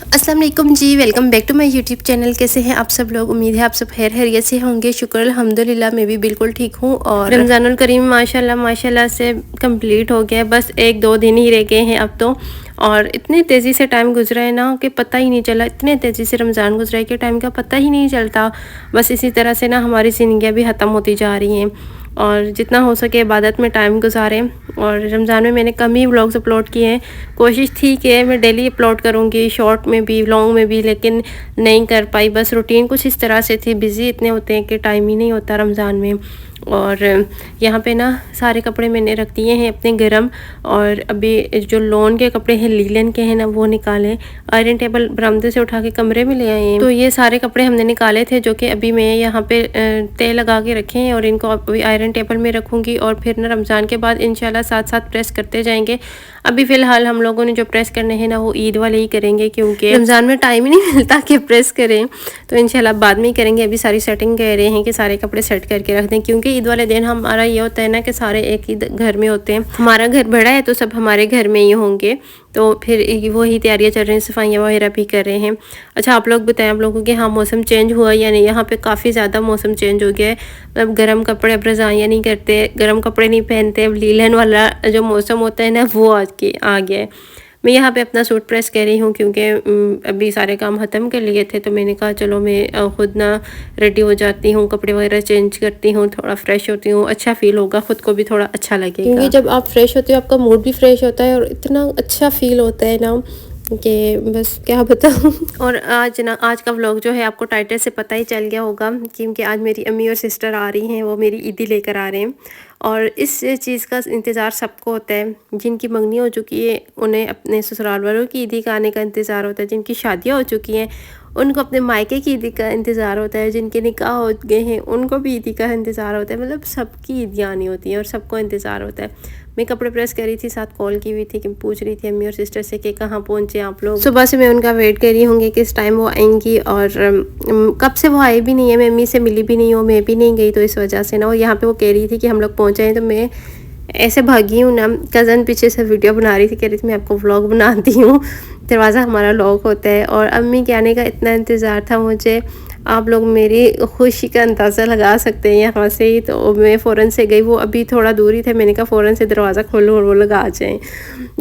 अस्सलाम वालेकुम जी, welcome back to my YouTube channel. कैसे हैं आप सब लोग? उम्मीद है आप सब खैर खैरियत से होंगे। शुक्र अल्हम्दुलिल्लाह, मैं भी बिल्कुल ठीक हूँ। और रमज़ानुल करीम माशाल्लाह माशाल्लाह से कंप्लीट हो गया। बस 1-2 दिन ही रह गए हैं अब तो। और इतनी तेज़ी से टाइम गुजरा है ना कि पता ही नहीं चला। इतने तेज़ी से रमज़ान गुजरा है कि टाइम का पता ही नहीं चलता। बस इसी तरह से ना हमारी ज़िंदगियाँ भी ख़त्म होती जा रही हैं। और जितना हो सके इबादत में टाइम गुजारें। और रमज़ान में मैंने कम ही व्लॉग्स अपलोड किए हैं। कोशिश थी कि मैं डेली अपलोड करूँगी, शॉर्ट में भी लॉन्ग में भी, लेकिन नहीं कर पाई। बस रूटीन कुछ इस तरह से थी, बिज़ी इतने होते हैं कि टाइम ही नहीं होता रमज़ान में। और यहाँ पे ना सारे कपड़े मैंने रख दिए हैं अपने गरम। और अभी जो लॉन के कपड़े हैं, लीलन के हैं ना, वो निकाले। आयरन टेबल बरामदे से उठा के कमरे में ले आए हैं। तो ये सारे कपड़े हमने निकाले थे, जो कि अभी मैं यहाँ पे तय लगा के रखे हैं। और इनको अभी आयरन टेबल में रखूँगी। और फिर ना रमज़ान के बाद इंशाल्लाह साथ साथ प्रेस करते जाएंगे। अभी फ़िलहाल हम लोगों ने जो प्रेस करने हैं ना, वो ईद वाले ही करेंगे, क्योंकि रमज़ान में टाइम ही नहीं मिलता कि प्रेस करें। तो इंशाल्लाह बाद में ही करेंगे। अभी सारी सेटिंग कह रहे हैं कि सारे कपड़े सेट करके रख दें, क्योंकि ईद वाले दिन हमारा ये होता है ना कि सारे एक ही घर में होते हैं। हमारा घर बड़ा है तो सब हमारे घर में ही होंगे। तो फिर वही तैयारियां चल रही हैं, सफाइयाँ वगैरह भी कर रहे हैं। अच्छा, आप लोग बताएं, आप लोगों के यहाँ मौसम चेंज हुआ या नहीं? यहाँ पे काफ़ी ज़्यादा मौसम चेंज हो गया है। अब गर्म कपड़े, अब रज़ाइयाँ नहीं करते, गर्म कपड़े नहीं पहनते। अब लीलन वाला जो मौसम होता है ना, वो आ गया है। मैं यहाँ पे अपना सूट प्रेस कर रही हूँ, क्योंकि अभी सारे काम ख़त्म कर लिए थे। तो मैंने कहा चलो मैं खुद ना रेडी हो जाती हूँ, कपड़े वगैरह चेंज करती हूँ, थोड़ा फ्रेश होती हूँ, अच्छा फील होगा, ख़ुद को भी थोड़ा अच्छा लगेगा। क्योंकि जब आप फ्रेश होते हो आपका मूड भी फ्रेश होता है और इतना अच्छा फील होता है ना कि बस क्या बताऊँ। और आज का व्लॉग जो है आपको टाइटल से पता ही चल गया होगा, क्योंकि आज मेरी अम्मी और सिस्टर आ रही हैं। वो मेरी ईदी लेकर आ रहे हैं। और इस चीज़ का इंतज़ार सबको होता है। जिनकी मंगनी हो चुकी है उन्हें अपने ससुराल वालों की ईदी का आने का इंतज़ार होता है। जिनकी शादियाँ हो चुकी हैं उनको अपने मायके की ईदी का इंतज़ार होता है। जिनके निकाह हो गए हैं उनको भी ईदी का इंतज़ार होता है। मतलब सबकी ईदियाँ आनी होती हैं और सबको इंतज़ार होता है। मैं कपड़े प्रेस कर रही थी, साथ कॉल की हुई थी कि पूछ रही थी अम्मी और सिस्टर से कि कहाँ पहुँचे आप लोग। सुबह से मैं उनका वेट कर रही हूँगी किस टाइम वो आएंगी। और कब से वो आई भी नहीं है, मैं अम्मी से मिली भी नहीं हूँ, मैं भी नहीं गई। तो इस वजह से ना, और यहाँ पे वो कह रही थी कि हम लोग पहुँचे हैं। तो मैं ऐसे भागी हूँ ना, कज़न पीछे से वीडियो बना रही थी, कह रही थी मैं आपको व्लॉग बनाती हूँ। दरवाज़ा हमारा लॉक होता है। और अम्मी के आने का इतना इंतज़ार था मुझे, आप लोग मेरी खुशी का अंदाज़ा लगा सकते हैं यहाँ से ही। तो मैं फ़ौरन से गई, वो अभी थोड़ा दूर ही थे। मैंने कहा फ़ौरन से दरवाज़ा खोलो और वो लोग आ जाएँ।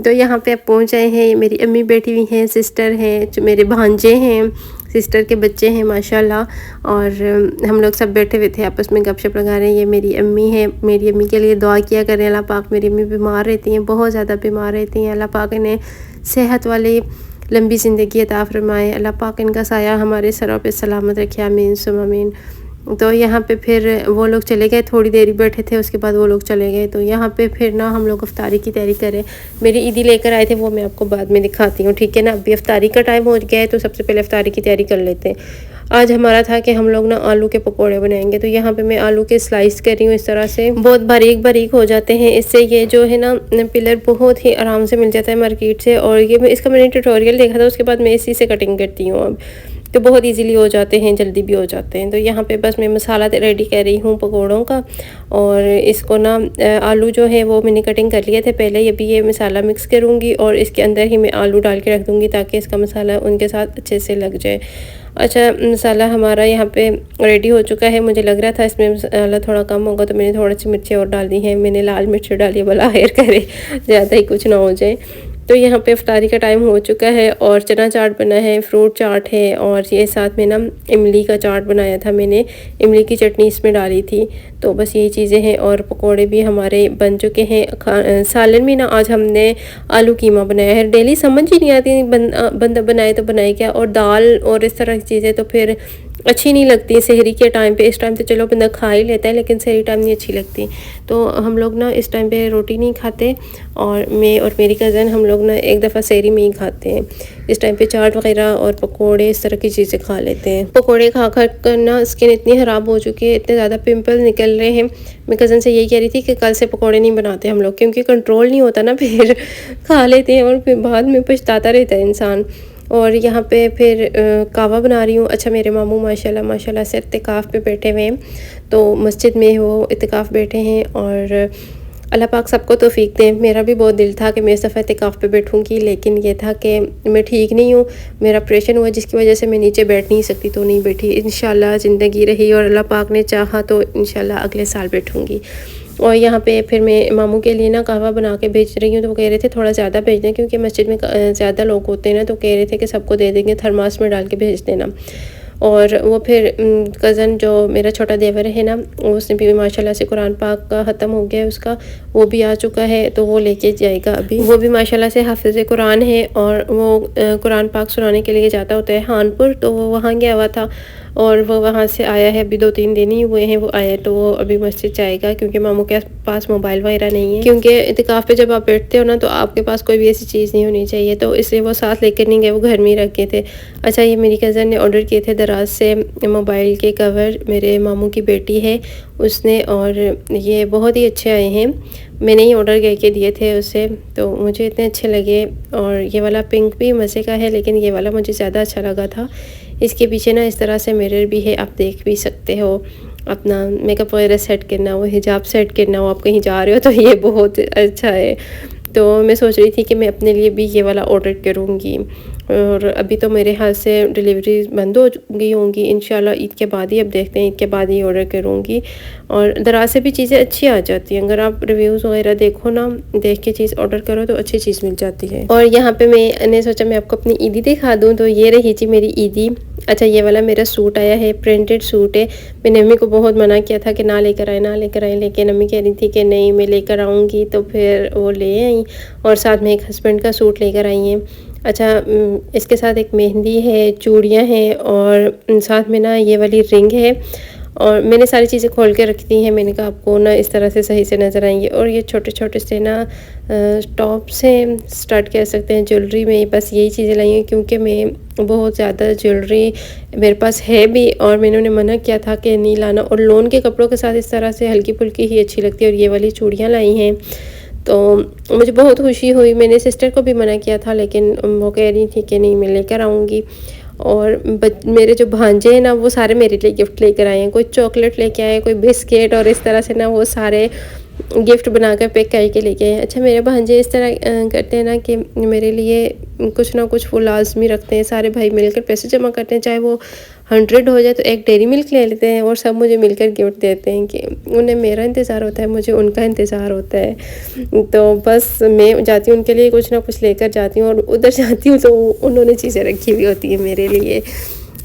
तो यहाँ पे अब पहुँच गए हैं। मेरी अम्मी बैठी हुई हैं, सिस्टर हैं, जो मेरे भांजे हैं, सिस्टर के बच्चे हैं माशाल्लाह। और हम लोग सब बैठे हुए थे, आपस में गपशप लगा रहे हैं। ये मेरी अम्मी है, मेरी अम्मी के लिए दुआ किया करें अल्लाह पाक। मेरी अम्मी बीमार रहती हैं, बहुत ज़्यादा बीमार रहती हैं। अल्लाह पाक इन्हें सेहत वाली लंबी ज़िंदगी अता फरमाए। अल्लाह पाक इनका साया हमारे सरों पे सलामत रखे, आमीन सुम आमीन। तो यहाँ पे फिर वो लोग चले गए, थोड़ी देर ही बैठे थे, उसके बाद वो लोग चले गए। तो यहाँ पे फिर ना हम लोग अफ्तारी की तैयारी करें। मेरी ईदी लेकर आए थे, वो मैं आपको बाद में दिखाती हूँ, ठीक है ना। अभी अफ्तारी का टाइम हो गया है, तो सबसे पहले अफ्तारी की तैयारी कर लेते हैं। आज हमारा था कि हम लोग ना आलू के पकोड़े बनाएंगे। तो यहाँ पे मैं आलू के स्लाइस कर रही हूँ, इस तरह से बहुत बारीक बारीक हो जाते हैं। इससे ये जो है ना पिलर बहुत ही आराम से मिल जाता है मार्केट से। और ये इसका मैंने ट्यूटोरियल देखा था, उसके बाद मैं इसी से कटिंग करती हूँ अब। तो बहुत इजीली हो जाते हैं, जल्दी भी हो जाते हैं। तो यहाँ पे बस मैं मसाला रेडी कर रही हूँ पकोड़ों का। और इसको ना आलू जो है वो मैंने कटिंग कर लिए थे पहले ही। अभी ये मसाला मिक्स करूँगी और इसके अंदर ही मैं आलू डाल के रख दूँगी, ताकि इसका मसाला उनके साथ अच्छे से लग जाए। अच्छा, मसाला हमारा यहाँ पे रेडी हो चुका है। मुझे लग रहा था इसमें मसाला थोड़ा कम होगा, तो मैंने थोड़ी सी मिर्ची और डाल दी है। मैंने लाल मिर्च डाली है, भला हेर करे ज़्यादा ही कुछ ना हो जाए। तो यहाँ पे इफ्तारी का टाइम हो चुका है। और चना चाट बना है, फ्रूट चाट है, और ये साथ में ना इमली का चाट बनाया था मैंने, इमली की चटनी इसमें डाली थी। तो बस यही चीज़ें हैं। और पकोड़े भी हमारे बन चुके हैं। सालन में ना आज हमने आलू कीमा बनाया है। डेली समझ ही नहीं आती बंदा बनाए तो बनाए क्या। और दाल और इस तरह की चीज़ें तो फिर अच्छी नहीं लगती सहरी के टाइम पे। इस टाइम तो चलो बंदा खा ही लेता है, लेकिन सहरी टाइम नहीं अच्छी लगती। तो हम लोग ना इस टाइम पे रोटी नहीं खाते। और मैं और मेरी कज़न हम लोग ना एक दफ़ा सहरी में ही खाते हैं। इस टाइम पे चाट वगैरह और पकोड़े इस तरह की चीज़ें खा लेते हैं। पकोड़े खा कर ना स्किन इतनी ख़राब हो चुकी है, इतने ज़्यादा पिंपल निकल रहे हैं। मैं कज़न से यही कह रही थी कि कल से पकोड़े नहीं बनाते हम लोग, क्योंकि कंट्रोल नहीं होता ना, फिर खा लेते हैं और फिर बाद में पछताता रहता है इंसान। और यहाँ पे फिर कावा बना रही हूँ। अच्छा, मेरे मामू माशाल्लाह माशाल्लाह से इत्तिकाफ़ पे बैठे हुए हैं। तो मस्जिद में वो इत्तिकाफ़ बैठे हैं। और अल्लाह पाक सबको तौफीक दें। मेरा भी बहुत दिल था कि मैं इस दफ़ा इतिकाफ़ पे बैठूँगी, लेकिन ये था कि मैं ठीक नहीं हूँ, मेरा ऑपरेशन हुआ जिसकी वजह से मैं नीचे बैठ नहीं सकती, तो नहीं बैठी। इंशाल्लाह ज़िंदगी रही और अल्लाह पाक ने चाहा तो इंशाल्लाह अगले साल बैठूँगी। और यहाँ पे फिर मैं मामू के लिए ना कहवा बना के भेज रही हूँ, तो वो कह रहे थे थोड़ा ज़्यादा भेज दें क्योंकि मस्जिद में ज़्यादा लोग होते हैं ना, तो कह रहे थे कि सबको दे देंगे, थर्मास में डाल के भेज देना। और वो फिर कज़न जो मेरा छोटा देवर है ना, उसने भी माशाल्लाह से कुरान पाक का ख़त्म हो गया है उसका, वो भी आ चुका है, तो वो लेके जाएगा अभी। वो भी माशाल्लाह से हाफ़िज़ कुरान है और वो कुरान पाक सुनाने के लिए जाता होता है हानपुर, तो वो वहाँ गया हुआ था और वो वहाँ से आया है, अभी 2-3 दिन ही हुए हैं वो आया, तो वो अभी मस्जिद जाएगा क्योंकि मामू के पास मोबाइल वगैरह नहीं है। क्योंकि इतिकाफ़ पे जब आप बैठते हो ना, तो आपके पास कोई भी ऐसी चीज़ नहीं होनी चाहिए, तो इसलिए वो साथ लेकर नहीं गए, वो घर में ही रख गए थे। अच्छा, ये मेरी कज़न ने ऑर्डर किए थे दराज से मोबाइल के कवर, मेरे मामू की बेटी है उसने, और ये बहुत ही अच्छे आए हैं। मैंने ही ऑर्डर करके दिए थे उसे, तो मुझे इतने अच्छे लगे। और ये वाला पिंक भी मज़े का है, लेकिन ये वाला मुझे ज़्यादा अच्छा लगा था। इसके पीछे ना इस तरह से मिरर भी है, आप देख भी सकते हो। अपना मेकअप वगैरह सेट करना हो, हिजाब सेट करना हो, आप कहीं जा रहे हो, तो ये बहुत अच्छा है। तो मैं सोच रही थी कि मैं अपने लिए भी ये वाला ऑर्डर करूँगी। और अभी तो मेरे हाथ से डिलीवरी बंद हो गई होंगी, इंशाल्लाह ईद के बाद ही, अब देखते हैं ईद के बाद ही ऑर्डर करूँगी। और दराज से भी चीज़ें अच्छी आ जाती हैं, अगर आप रिव्यूज़ वगैरह देखो ना, देख के चीज़ ऑर्डर करो तो अच्छी चीज़ मिल जाती है। और यहाँ पे मैंने सोचा मैं आपको अपनी ईदी दिखा दूँ, तो ये रही थी मेरी ईदी। अच्छा, ये वाला मेरा सूट आया है, प्रिंटेड सूट है। मैंने अम्मी को बहुत मना किया था कि ना लेकर आए, ना लेकर आए, लेकिन अम्मी कह रही थी कि नहीं मैं लेकर आऊँगी, तो फिर वो ले आई और साथ में एक हस्बैंड का सूट लेकर आई हैं। अच्छा, इसके साथ एक मेहंदी है, चूड़ियाँ हैं और साथ में ना ये वाली रिंग है। और मैंने सारी चीज़ें खोल के रख दी हैं, मैंने कहा आपको ना इस तरह से सही से नज़र आएंगे। और ये छोटे छोटे से ना टॉप से स्टार्ट कर सकते हैं ज्वेलरी में, बस यही चीज़ें लाई हैं क्योंकि मैं बहुत ज़्यादा ज्वेलरी मेरे पास है भी, और मैंने उन्हें मना किया था कि नहीं लाना। और लोन के कपड़ों के साथ इस तरह से हल्की फुल्की ही अच्छी लगती है। और ये वाली चूड़ियाँ लाई हैं, तो मुझे बहुत खुशी हुई। मैंने सिस्टर को भी मना किया था, लेकिन वो कह रही थी कि नहीं मैं लेकर आऊँगी। और मेरे जो भांजे हैं ना, वो सारे मेरे लिए गिफ्ट लेकर आए हैं। कोई चॉकलेट लेके आए, कोई बिस्किट, और इस तरह से ना वो सारे गिफ्ट बनाकर पैक करके लेके आए। अच्छा, मेरे भांजे इस तरह करते हैं ना कि मेरे लिए कुछ ना कुछ वो लाजमी रखते हैं। सारे भाई मिलकर पैसे जमा करते हैं, चाहे वो 100 हो जाए तो एक डेयरी मिल्क ले लेते हैं, और सब मुझे मिलकर गिफ्ट देते हैं कि उन्हें मेरा इंतज़ार होता है, मुझे उनका इंतज़ार होता है। तो बस मैं जाती हूँ उनके लिए कुछ ना कुछ लेकर जाती हूँ, और उधर जाती हूँ तो उन्होंने चीज़ें रखी हुई होती हैं मेरे लिए।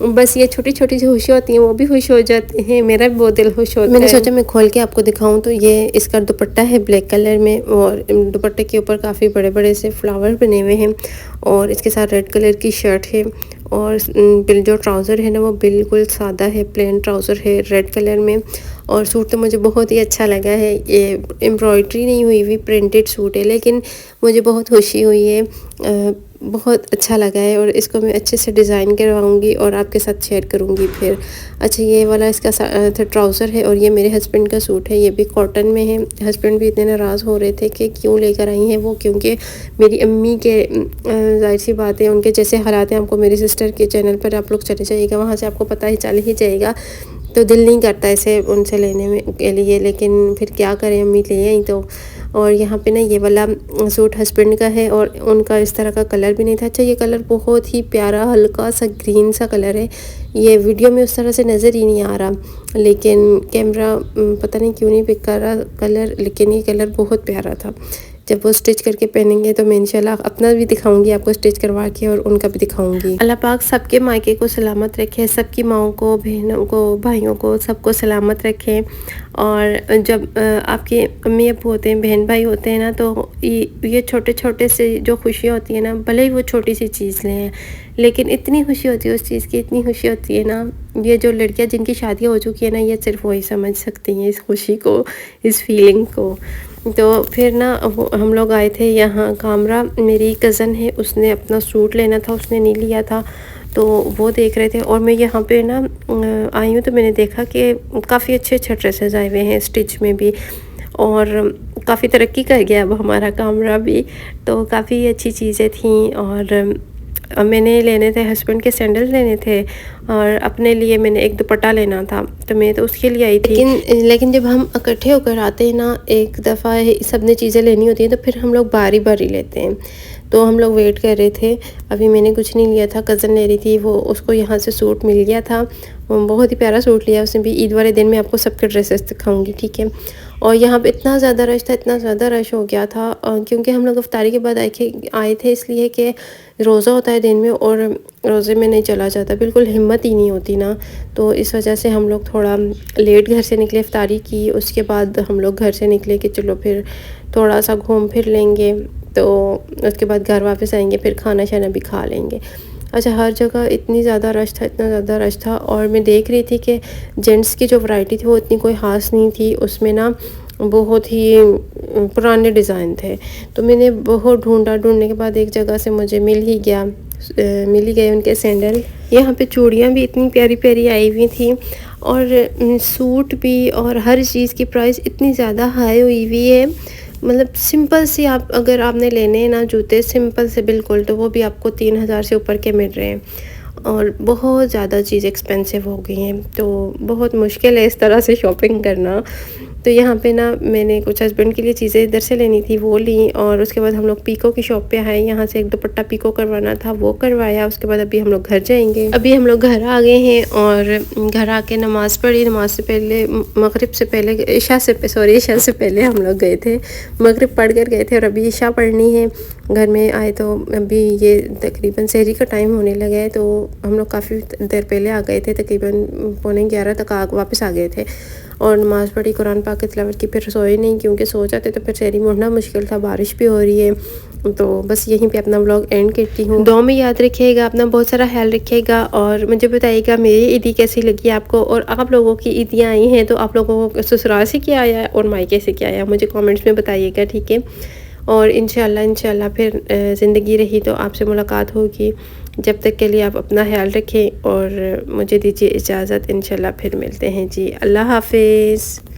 बस ये छोटी छोटी जो खुशी होती हैं वो भी खुश हो जाते हैं, मेरा भी बहुत दिल खुश होता है। मैंने सोचा मैं खोल के आपको दिखाऊं, तो ये इसका दुपट्टा है ब्लैक कलर में, और दुपट्टे के ऊपर काफ़ी बड़े बड़े से फ्लावर बने हुए हैं, और इसके साथ रेड कलर की शर्ट है। और जो ट्राउज़र है ना, वो बिल्कुल सादा है, प्लेन ट्राउज़र है रेड कलर में। और सूट तो मुझे बहुत ही अच्छा लगा है। ये एम्ब्रॉयडरी नहीं हुई हुई प्रिंटेड सूट है, लेकिन मुझे बहुत खुशी हुई है, बहुत अच्छा लगा है। और इसको मैं अच्छे से डिज़ाइन करवाऊंगी और आपके साथ शेयर करूंगी फिर। अच्छा, ये वाला इसका ट्राउज़र है, और ये मेरे हस्बैंड का सूट है, ये भी कॉटन में है। हस्बैंड भी इतने नाराज़ हो रहे थे कि क्यों लेकर आई हैं वो, क्योंकि मेरी अम्मी के जाहिर सी बात है, उनके जैसे हालात हैं। आपको मेरी सिस्टर के चैनल पर आप लोग चले जाइएगा, वहाँ से आपको पता ही चल ही जाएगा। तो दिल नहीं करता इसे उनसे लेने में के लिए, लेकिन फिर क्या करें, अम्मी ले आई तो। और यहाँ पे ना ये वाला सूट हस्बैंड का है, और उनका इस तरह का कलर भी नहीं था। अच्छा, ये कलर बहुत ही प्यारा हल्का सा ग्रीन सा कलर है। ये वीडियो में उस तरह से नज़र ही नहीं आ रहा, लेकिन कैमरा पता नहीं क्यों नहीं पिक कर रहा कलर, लेकिन ये कलर बहुत प्यारा था। जब वो स्टिच करके पहनेंगे तो मैं इंशाल्लाह अपना भी दिखाऊंगी आपको स्टिच करवा के, और उनका भी दिखाऊंगी। अल्लाह पाक सबके मायके को सलामत रखे, सबकी माओं को, बहनों को, भाइयों को, सबको सलामत रखे। और जब आपके अम्मी अब्बू होते हैं, बहन भाई होते हैं ना, तो ये छोटे छोटे से जो खुशी होती है ना, भले ही वो छोटी सी चीज़ लें, लेकिन इतनी खुशी होती है उस चीज़ की, इतनी खुशी होती है ना। ये जो लड़कियां जिनकी शादियाँ हो चुकी है ना, ये सिर्फ वही समझ सकती हैं इस खुशी को, इस फीलिंग को। तो फिर ना हम लोग आए थे यहाँ कामरा, मेरी कज़न है, उसने अपना सूट लेना था, उसने नहीं लिया था, तो वो देख रहे थे। और मैं यहाँ पे ना आई हूँ, तो मैंने देखा कि काफ़ी अच्छे अच्छे ड्रेसेस आए हुए हैं स्टिच में भी, और काफ़ी तरक्की कर गया अब हमारा कामरा भी, तो काफ़ी अच्छी चीज़ें थीं। और मैंने लेने थे, हस्बैंड के सैंडल लेने थे और अपने लिए मैंने एक दुपट्टा लेना था, तो मैं तो उसके लिए आई थी। लेकिन जब हम इकट्ठे होकर आते हैं ना, एक दफ़ा सब ने चीज़ें लेनी होती हैं तो फिर हम लोग बारी बारी लेते हैं। तो हम लोग वेट कर रहे थे, अभी मैंने कुछ नहीं लिया था, कज़न ले रही थी, वो उसको यहाँ से सूट मिल गया था, बहुत ही प्यारा सूट लिया उसने भी। ईद वाले दिन मैं आपको सबके ड्रेसेस दिखाऊंगी, ठीक है। और यहाँ पे इतना ज़्यादा रश था, इतना ज़्यादा रश हो गया था क्योंकि हम लोग इफ्तारी के बाद आए थे, इसलिए कि रोज़ा होता है दिन में और रोज़े में नहीं चला जाता, बिल्कुल हिम्मत ही नहीं होती ना। तो इस वजह से हम लोग थोड़ा लेट घर से निकले, इफ्तारी की, उसके बाद हम लोग घर से निकले कि चलो फिर थोड़ा सा घूम फिर लेंगे, तो उसके बाद घर वापस आएंगे, फिर खाना शाना भी खा लेंगे। अच्छा, हर जगह इतनी ज़्यादा रश था, इतना ज़्यादा रश था। और मैं देख रही थी कि जेंट्स की जो वैरायटी थी वो इतनी कोई ख़ास नहीं थी, उसमें ना बहुत ही पुराने डिज़ाइन थे। तो मैंने बहुत ढूंढने के बाद एक जगह से मुझे मिल ही गए उनके सैंडल। यहाँ पे चूड़ियाँ भी इतनी प्यारी प्यारी आई हुई थी और सूट भी, और हर चीज़ की प्राइस इतनी ज़्यादा हाई हुई हुई है। मतलब सिंपल सी अगर आपने लेने हैं ना जूते, सिंपल से बिल्कुल, तो वो भी आपको 3000 से ऊपर के मिल रहे हैं और बहुत ज़्यादा चीज़ एक्सपेंसिव हो गई हैं। तो बहुत मुश्किल है इस तरह से शॉपिंग करना। तो यहाँ पे ना मैंने कुछ हस्बैंड के लिए चीज़ें इधर से लेनी थी, वो ली, और उसके बाद हम लोग पीको की शॉप पे आए, यहाँ से एक दुपट्टा पीको करवाना था, वो करवाया। उसके बाद अभी हम लोग घर जाएंगे। अभी हम लोग घर आ गए हैं और घर आके नमाज़ पढ़ी। नमाज से पहले, मगरिब से पहले, ईशा से पहले हम लोग गए थे, मगरिब पढ़ कर गए थे और अभी ईशा पढ़नी है। घर में आए तो अभी ये तकरीबन सहरी का टाइम होने लगा है, तो हम लोग काफ़ी देर पहले आ गए थे, तकरीबन 11:15 तक वापस आ गए थे और नमाज़ पढ़ी, कुरान पाक की तिलावत की, फिर सोए नहीं क्योंकि सो जाते तो फिर सहरी मुड़ना मुश्किल था, बारिश भी हो रही है। तो बस यहीं पे अपना व्लॉग एंड करती हूँ। दुआ में याद रखिएगा, अपना बहुत सारा ख्याल रखिएगा और मुझे बताइएगा मेरी ईदी कैसी लगी आपको, और आप लोगों की ईदियाँ आई हैं तो आप लोगों को ससुराल से क्या आया और मायके से क्या आया, मुझे कमेंट्स में बताइएगा, ठीक है। और इंशाल्लाह फिर ज़िंदगी रही तो आपसे मुलाकात होगी। जब तक के लिए आप अपना ख्याल रखें और मुझे दीजिए इजाज़त, इंशाल्लाह फिर मिलते हैं जी। अल्लाह हाफिज़।